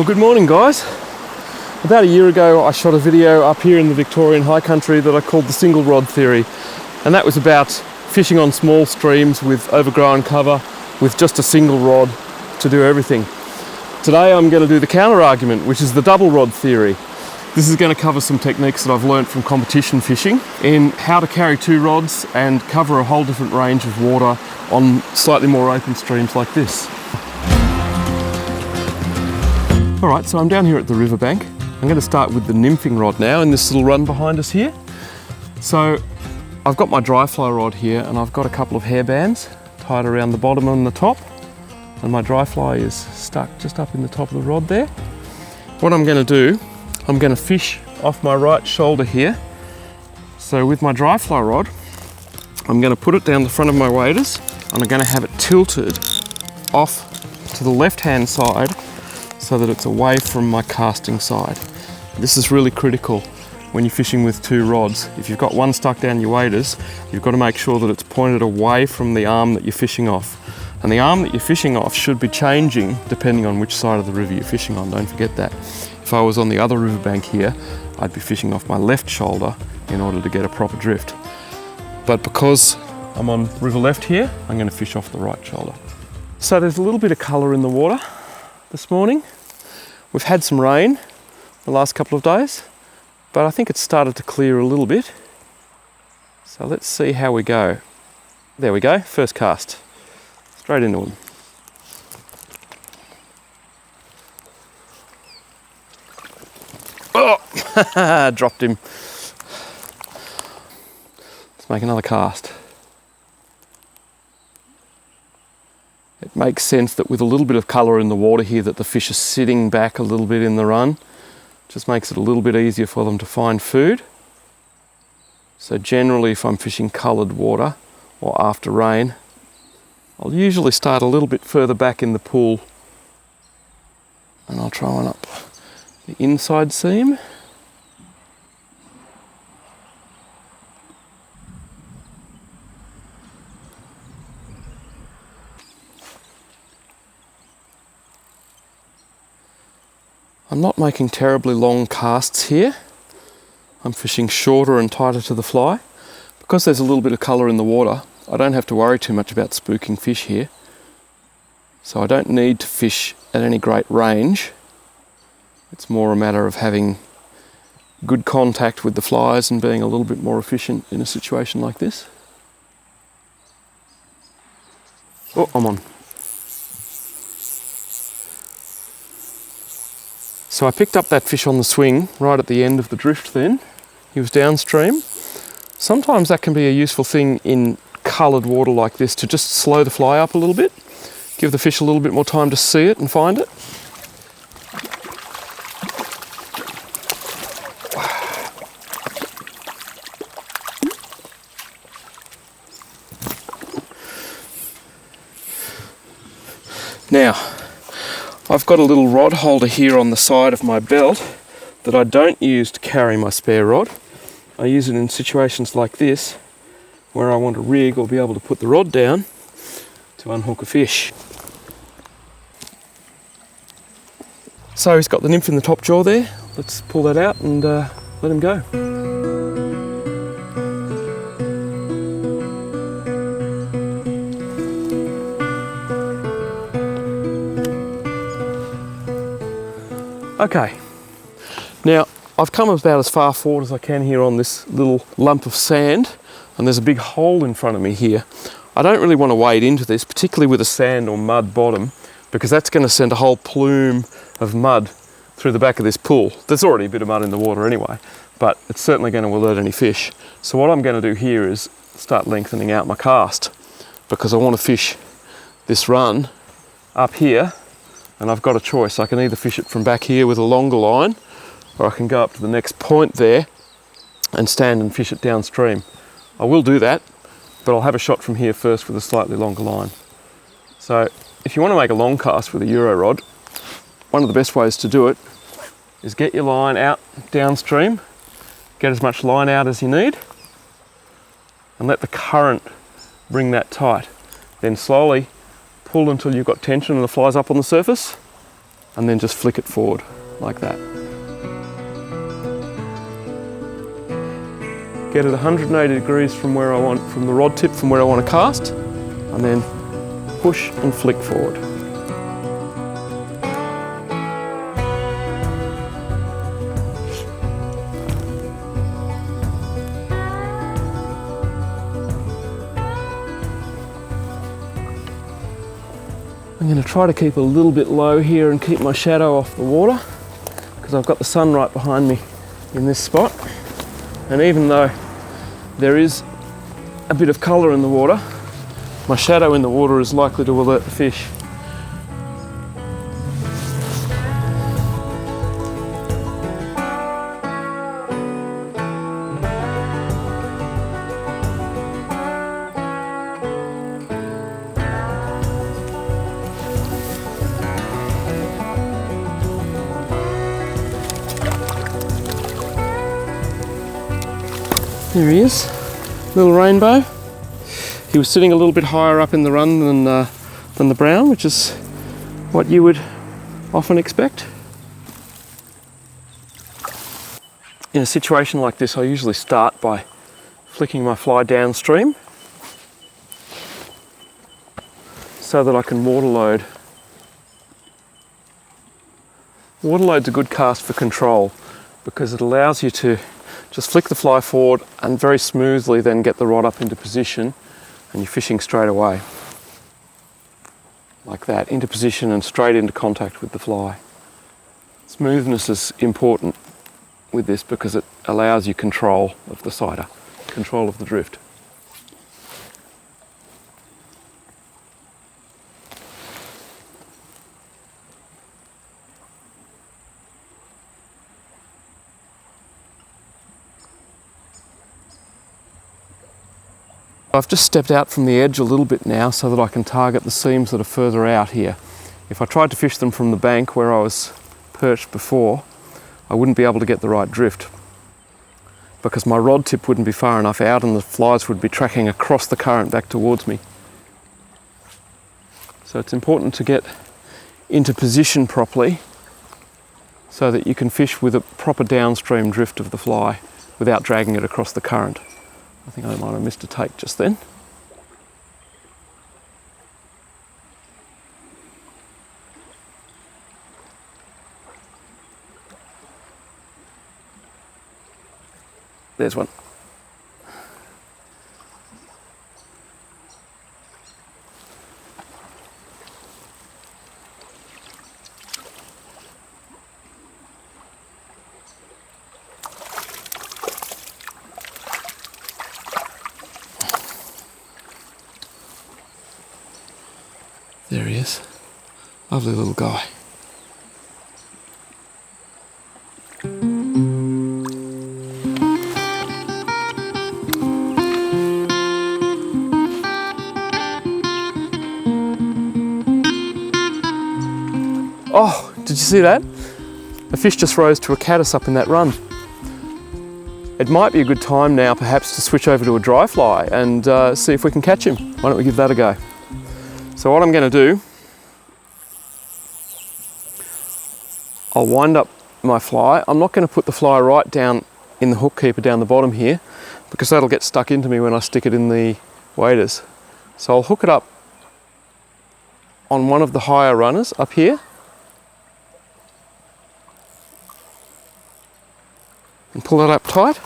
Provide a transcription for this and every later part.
Good morning, guys. About a year ago I shot a video up here in the Victorian high country that I called the single rod theory, and that was about fishing on small streams with overgrown cover with just a single rod to do everything. Today I'm going to do the counter argument, which is the double rod theory. This is going to cover some techniques that I've learnt from competition fishing in how to carry two rods and cover a whole different range of water on slightly more open streams like this. Alright, so I'm down here at the riverbank. I'm going to start with the nymphing rod now in this little run behind us here. So I've got my dry fly rod here and I've got a couple of hair bands tied around the bottom and the top, and my dry fly is stuck just up in the top of the rod there. What I'm going to do, I'm going to fish off my right shoulder here. So with my dry fly rod, I'm going to put it down the front of my waders and I'm going to have it tilted off to the left hand side so that it's away from my casting side. This is really critical when you're fishing with two rods. If you've got one stuck down your waders, you've got to make sure that it's pointed away from the arm that you're fishing off. And the arm that you're fishing off should be changing depending on which side of the river you're fishing on, don't forget that. If I was on the other riverbank here, I'd be fishing off my left shoulder in order to get a proper drift. But because I'm on river left here, I'm going to fish off the right shoulder. So there's a little bit of colour in the water this morning. We've had some rain the last couple of days, but I think it's started to clear a little bit. So let's see how we go. There we go, first cast. Straight into him. Oh, dropped him. Let's make another cast. It makes sense that with a little bit of colour in the water here that the fish are sitting back a little bit in the run. Just makes it a little bit easier for them to find food. So generally if I'm fishing coloured water or after rain, I'll usually start a little bit further back in the pool and I'll try one up the inside seam. I'm not making terribly long casts here. I'm fishing shorter and tighter to the fly. Because there's a little bit of colour in the water, I don't have to worry too much about spooking fish here. So I don't need to fish at any great range. It's more a matter of having good contact with the flies and being a little bit more efficient in a situation like this. Oh, I'm on. So I picked up that fish on the swing right at the end of the drift then. He was downstream. Sometimes that can be a useful thing in coloured water like this to just slow the fly up a little bit, give the fish a little bit more time to see it and find it. Now, I've got a little rod holder here on the side of my belt that I don't use to carry my spare rod. I use it in situations like this where I want to rig or be able to put the rod down to unhook a fish. So he's got the nymph in the top jaw there. Let's pull that out and let him go. Okay, now I've come about as far forward as I can here on this little lump of sand, and there's a big hole in front of me here. I don't really want to wade into this, particularly with a sand or mud bottom, because that's going to send a whole plume of mud through the back of this pool. There's already a bit of mud in the water anyway, but it's certainly going to alert any fish. So what I'm going to do here is start lengthening out my cast, because I want to fish this run up here. And I've got a choice. I can either fish it from back here with a longer line, or I can go up to the next point there and stand and fish it downstream. I will do that, but I'll have a shot from here first with a slightly longer line. So if you want to make a long cast with a Euro rod, one of the best ways to do it is get your line out downstream, get as much line out as you need, and let the current bring that tight. Then slowly pull until you've got tension and the fly's up on the surface, and then just flick it forward like that. Get it 180 degrees from where I want, from the rod tip, from where I want to cast, and then push and flick forward. I'm going to try to keep a little bit low here and keep my shadow off the water, because I've got the sun right behind me in this spot. And even though there is a bit of colour in the water, my shadow in the water is likely to alert the fish. There he is, little rainbow. He was sitting a little bit higher up in the run than the brown, which is what you would often expect. In a situation like this, I usually start by flicking my fly downstream so that I can water load. Water load's a good cast for control because it allows you to just flick the fly forward and very smoothly then get the rod up into position, and you're fishing straight away. Like that, into position and straight into contact with the fly. Smoothness is important with this because it allows you control of the sighter, control of the drift. I've just stepped out from the edge a little bit now so that I can target the seams that are further out here. If I tried to fish them from the bank where I was perched before, I wouldn't be able to get the right drift because my rod tip wouldn't be far enough out and the flies would be tracking across the current back towards me. So it's important to get into position properly so that you can fish with a proper downstream drift of the fly without dragging it across the current. I think I might have missed a take just then. There's one. There he is. Lovely little guy. Oh, did you see that? A fish just rose to a caddis up in that run. It might be a good time now perhaps to switch over to a dry fly and see if we can catch him. Why don't we give that a go? So what I'm going to do, I'll wind up my fly. I'm not going to put the fly right down in the hook keeper down the bottom here because that'll get stuck into me when I stick it in the waders. So I'll hook it up on one of the higher runners up here and pull that up tight.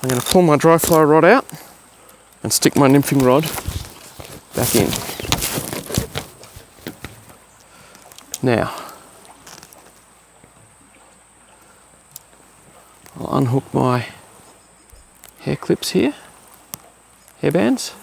I'm going to pull my dry fly rod out and stick my nymphing rod back in. Now, I'll unhook my hair clips here, hair bands.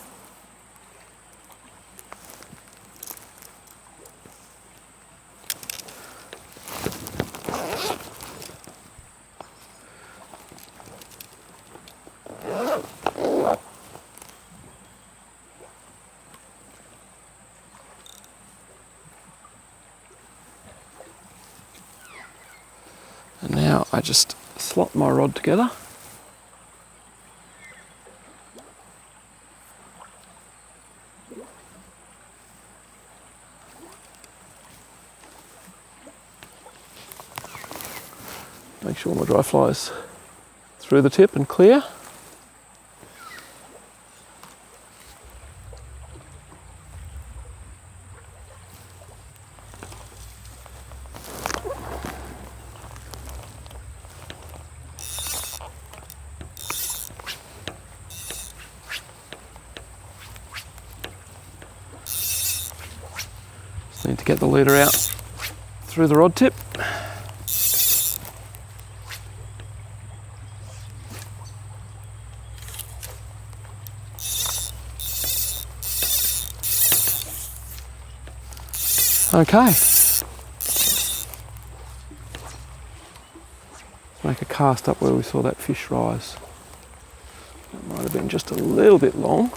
And now I just slot my rod together. Make sure my dry fly is through the tip and clear. Just need to get the leader out through the rod tip. Okay, let's make a cast up where we saw that fish rise. That might have been just a little bit long.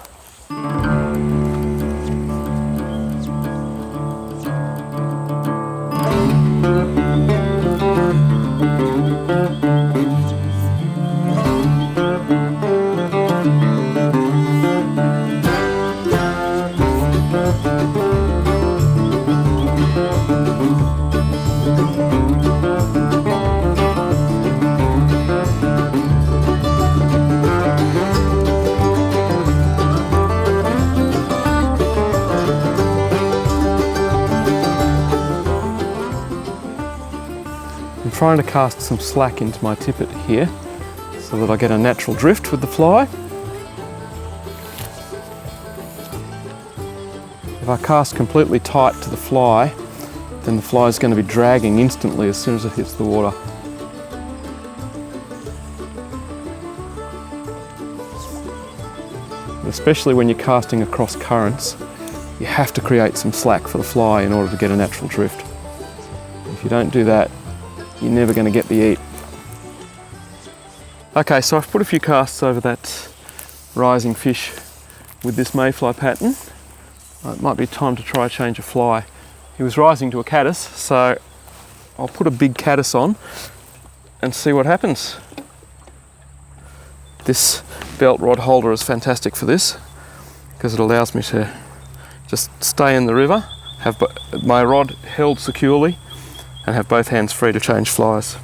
I'm trying to cast some slack into my tippet here so that I get a natural drift with the fly. If I cast completely tight to the fly, then the fly is going to be dragging instantly as soon as it hits the water. Especially when you're casting across currents, you have to create some slack for the fly in order to get a natural drift. If you don't do that, you're never going to get the eat. Okay, so I've put a few casts over that rising fish with this mayfly pattern. It might be time to try a change of fly. He was rising to a caddis, so I'll put a big caddis on and see what happens. This belt rod holder is fantastic for this because it allows me to just stay in the river, have my rod held securely and have both hands free to change flies.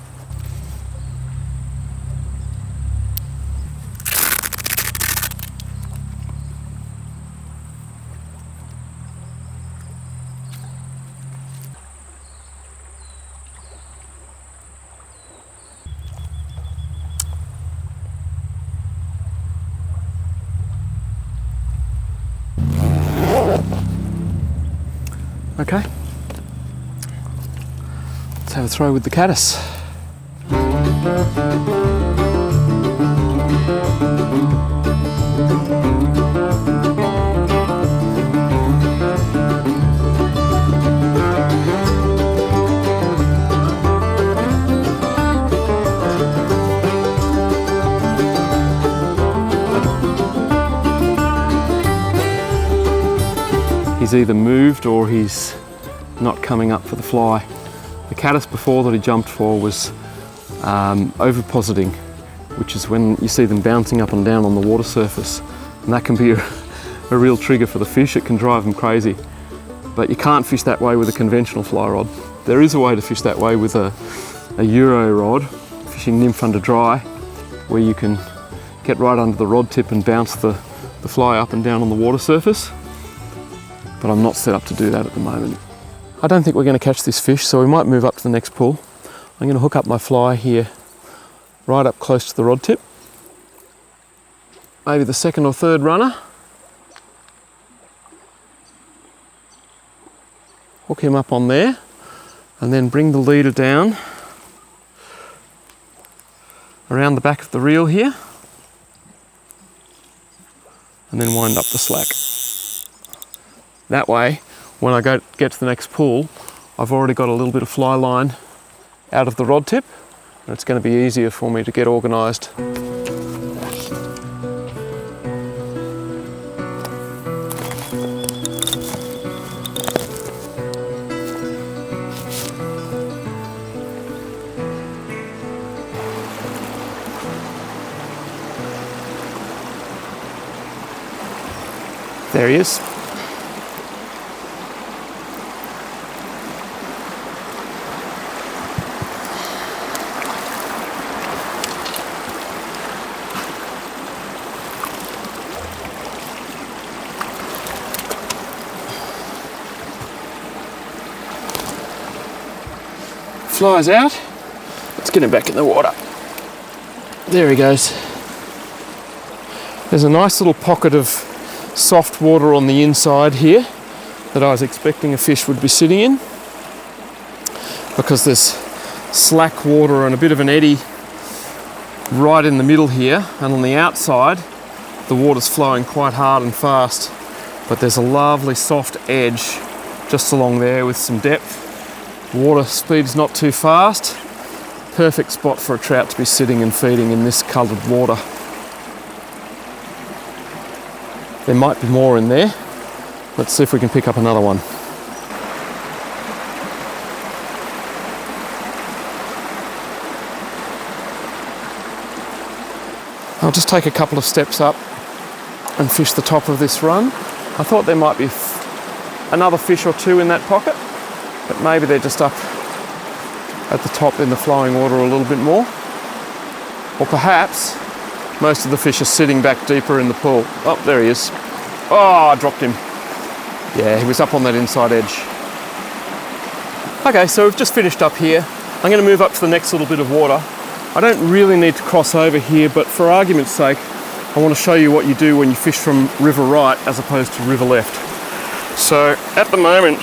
Okay, let's have a throw with the caddis. He's either moved or he's not coming up for the fly. The caddis before that he jumped for was ovipositing, which is when you see them bouncing up and down on the water surface. And that can be a real trigger for the fish. It can drive them crazy. But you can't fish that way with a conventional fly rod. There is a way to fish that way with a Euro rod, fishing nymph under dry, where you can get right under the rod tip and bounce the fly up and down on the water surface. But I'm not set up to do that at the moment. I don't think we're going to catch this fish, so we might move up to the next pool. I'm going to hook up my fly here, right up close to the rod tip. Maybe the second or third runner. Hook him up on there, and then bring the leader down around the back of the reel here, and then wind up the slack. That way, when I get to the next pool, I've already got a little bit of fly line out of the rod tip, and it's going to be easier for me to get organised. There he is. flies out. Let's get him back in the water. There he goes. There's a nice little pocket of soft water on the inside here that I was expecting a fish would be sitting in, because there's slack water and a bit of an eddy right in the middle here, and on the outside the water's flowing quite hard and fast, but there's a lovely soft edge just along there with some depth. Water speed's not too fast. Perfect spot for a trout to be sitting and feeding in this coloured water. There might be more in there. Let's see if we can pick up another one. I'll just take a couple of steps up and fish the top of this run. I thought there might be another fish or two in that pocket, but maybe they're just up at the top in the flowing water a little bit more. Or perhaps most of the fish are sitting back deeper in the pool. Oh, there he is. Oh, I dropped him. Yeah, he was up on that inside edge. Okay, so we've just finished up here. I'm going to move up to the next little bit of water. I don't really need to cross over here, but for argument's sake, I want to show you what you do when you fish from river right as opposed to river left. So at the moment,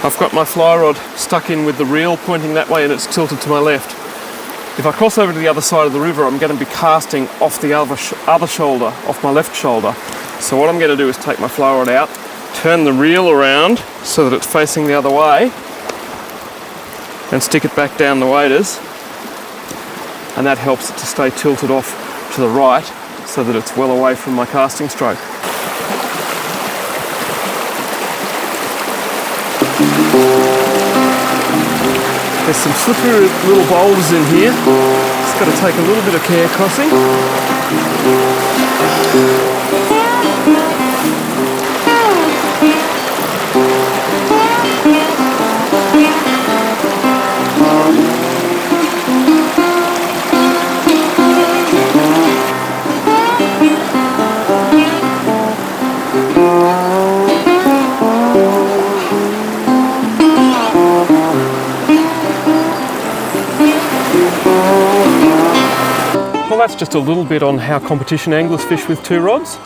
I've got my fly rod stuck in with the reel pointing that way and it's tilted to my left. If I cross over to the other side of the river, I'm going to be casting off the other shoulder, off my left shoulder. So what I'm going to do is take my fly rod out, turn the reel around so that it's facing the other way, and stick it back down the waders. And that helps it to stay tilted off to the right so that it's well away from my casting stroke. There's some slippery little boulders in here. Just got to take a little bit of care crossing. Well, that's just a little bit on how competition anglers fish with two rods.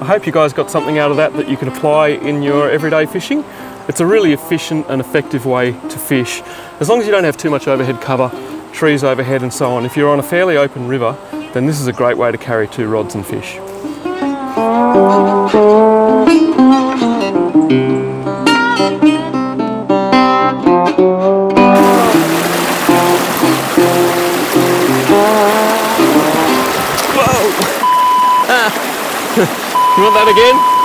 I hope you guys got something out of that you can apply in your everyday fishing. It's a really efficient and effective way to fish, as long as you don't have too much overhead cover, trees overhead and so on. If you're on a fairly open river, then this is a great way to carry two rods and fish. You want that again?